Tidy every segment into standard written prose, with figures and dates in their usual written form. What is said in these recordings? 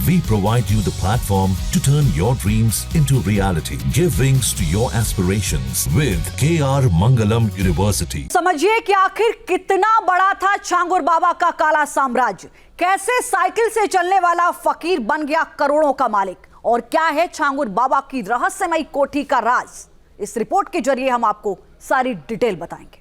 We provide you the platform to turn your dreams into reality. Give wings to your aspirations with KR Mangalam University. समझिए कि आखिर कितना बड़ा था छांगुर बाबा का काला साम्राज्य। कैसे साइकिल से चलने वाला फकीर बन गया करोड़ों का मालिक, और क्या है छांगुर बाबा की रहस्यमयी कोठी का राज। इस रिपोर्ट के जरिए हम आपको सारी डिटेल बताएंगे।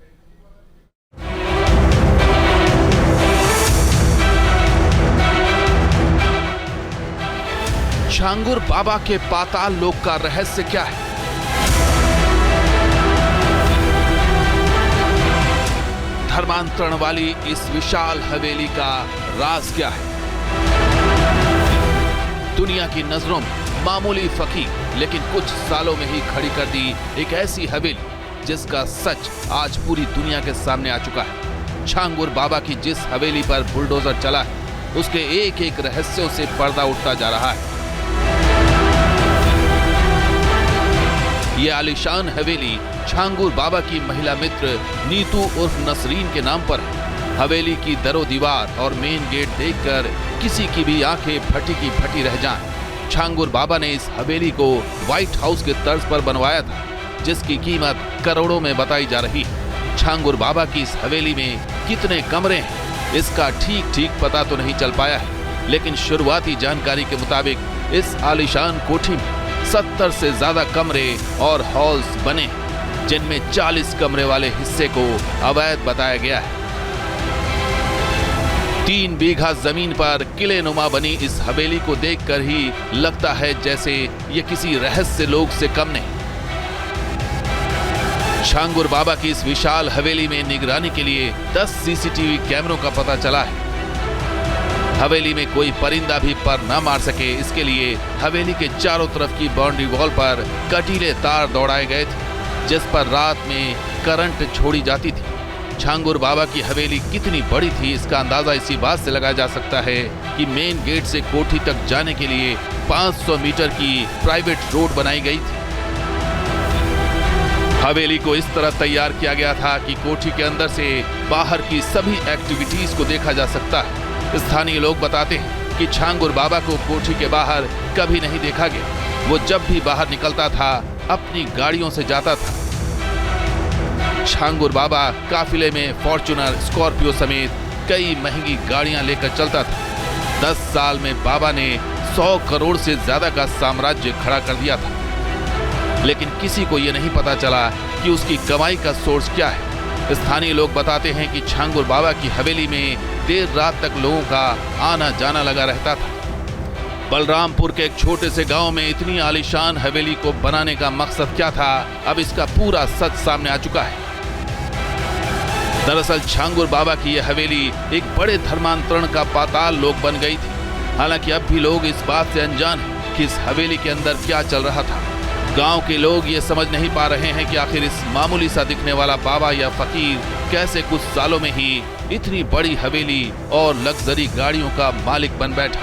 छांगुर बाबा के पाताल लोक का रहस्य क्या है? धर्मांतरण वाली इस विशाल हवेली का राज क्या है? दुनिया की नजरों में मामूली फकीर, लेकिन कुछ सालों में ही खड़ी कर दी एक ऐसी हवेली जिसका सच आज पूरी दुनिया के सामने आ चुका है। छांगुर बाबा की जिस हवेली पर बुलडोजर चला है, उसके एक एक रहस्यों से पर्दा उठता जा रहा है। ये आलीशान हवेली छांगुर बाबा की महिला मित्र नीतू उर्फ नसरीन के नाम पर है। हवेली की दरो दीवार और मेन गेट देखकर किसी की भी आंखें फटी की फटी रह जाएं। छांगुर बाबा ने इस हवेली को व्हाइट हाउस के तर्ज पर बनवाया था, जिसकी कीमत करोड़ों में बताई जा रही है। छांगुर बाबा की इस हवेली में कितने कमरे हैं, इसका ठीक ठीक पता तो नहीं चल पाया है, लेकिन शुरुआती जानकारी के मुताबिक इस आलीशान कोठी में 70 से ज्यादा कमरे और हॉल्स बने, जिनमें 40 कमरे वाले हिस्से को अवैध बताया गया है। 3 बीघा जमीन पर किले नुमा बनी इस हवेली को देखकर ही लगता है जैसे ये किसी रहस्य लोक से कम नहीं। छांगुर बाबा की इस विशाल हवेली में निगरानी के लिए 10 सीसीटीवी कैमरों का पता चला है। हवेली में कोई परिंदा भी पर न मार सके, इसके लिए हवेली के चारों तरफ की बाउंड्री वॉल पर कटीले तार दौड़ाए गए थे, जिस पर रात में करंट छोड़ी जाती थी। छांगुर बाबा की हवेली कितनी बड़ी थी, इसका अंदाजा इसी बात से लगाया जा सकता है कि मेन गेट से कोठी तक जाने के लिए 500 मीटर की प्राइवेट रोड बनाई गई थी। हवेली को इस तरह तैयार किया गया था कि कोठी के अंदर से बाहर की सभी एक्टिविटीज को देखा जा सकता है। स्थानीय लोग बताते हैं कि छांगुर बाबा को कोठी के बाहर कभी नहीं देखा गया। वो जब भी बाहर निकलता था अपनी गाड़ियों से जाता था। छांगुर बाबा काफिले में फॉर्च्यूनर, स्कॉर्पियो समेत कई महंगी गाड़ियां लेकर चलता था। 10 साल में बाबा ने 100 करोड़ से ज्यादा का साम्राज्य खड़ा कर दिया था, लेकिन किसी को यह नहीं पता चला कि उसकी कमाई का सोर्स क्या है। स्थानीय लोग बताते हैं कि छांगुर बाबा की हवेली में देर रात तक लोगों का आना जाना लगा रहता था। बलरामपुर के एक छोटे से गांव में इतनी आलीशान हवेली को बनाने का मकसद क्या था, अब इसका पूरा सच सामने आ चुका है। दरअसल छांगुर बाबा की यह हवेली एक बड़े धर्मांतरण का पाताल लोक बन गई थी। हालांकि अब भी लोग इस बात से अनजान हैं कि इस हवेली के अंदर क्या चल रहा था। गांव के लोग ये समझ नहीं पा रहे हैं कि आखिर इस मामूली सा दिखने वाला बाबा या फकीर कैसे कुछ सालों में ही इतनी बड़ी हवेली और लग्जरी गाड़ियों का मालिक बन बैठा।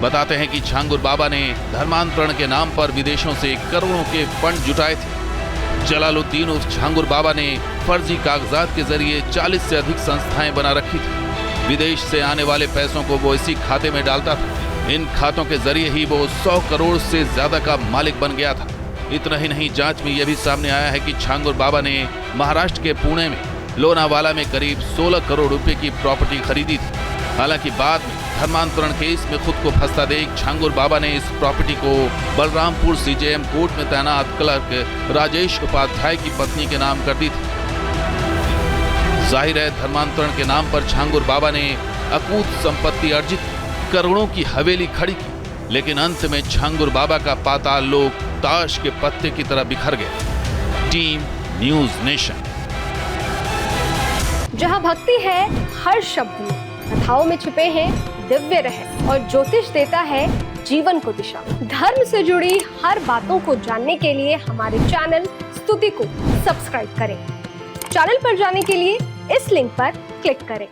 बताते हैं कि छांगुर बाबा ने धर्मांतरण के नाम पर विदेशों से करोड़ों के फंड जुटाए थे। जलालुद्दीन उर्फ छांगुर बाबा ने फर्जी कागजात के जरिए 40 से अधिक संस्थाएं बना रखी थी। विदेश से आने वाले पैसों को वो इसी खाते में डालता था। इन खातों के जरिए ही वो 100 करोड़ से ज्यादा का मालिक बन गया था। इतना ही नहीं, जांच में यह भी सामने आया है कि छांगुर बाबा ने महाराष्ट्र के पुणे में लोनावाला में करीब 16 करोड़ रुपए की प्रॉपर्टी खरीदी थी। हालांकि बाद में धर्मांतरण केस में खुद को फंसता देख छांगुर बाबा ने इस प्रॉपर्टी को बलरामपुर सीजेएम कोर्ट में तैनात क्लर्क राजेश उपाध्याय की पत्नी के नाम कर दी थी। जाहिर है, धर्मांतरण के नाम पर छांगुर बाबा ने अकूत संपत्ति अर्जित, करोड़ों की हवेली खड़ी की, लेकिन अंत में छांगुर बाबा का पाताल लोक ताश के पत्ते की तरह बिखर गया। Team news nation. जहां भक्ति है हर शब्द में, कथाओं में छुपे हैं दिव्य रहस्य, और ज्योतिष देता है जीवन को दिशा। धर्म से जुड़ी हर बातों को जानने के लिए हमारे चैनल स्तुति को सब्सक्राइब करें। चैनल पर जाने के लिए इस लिंक पर क्लिक करें।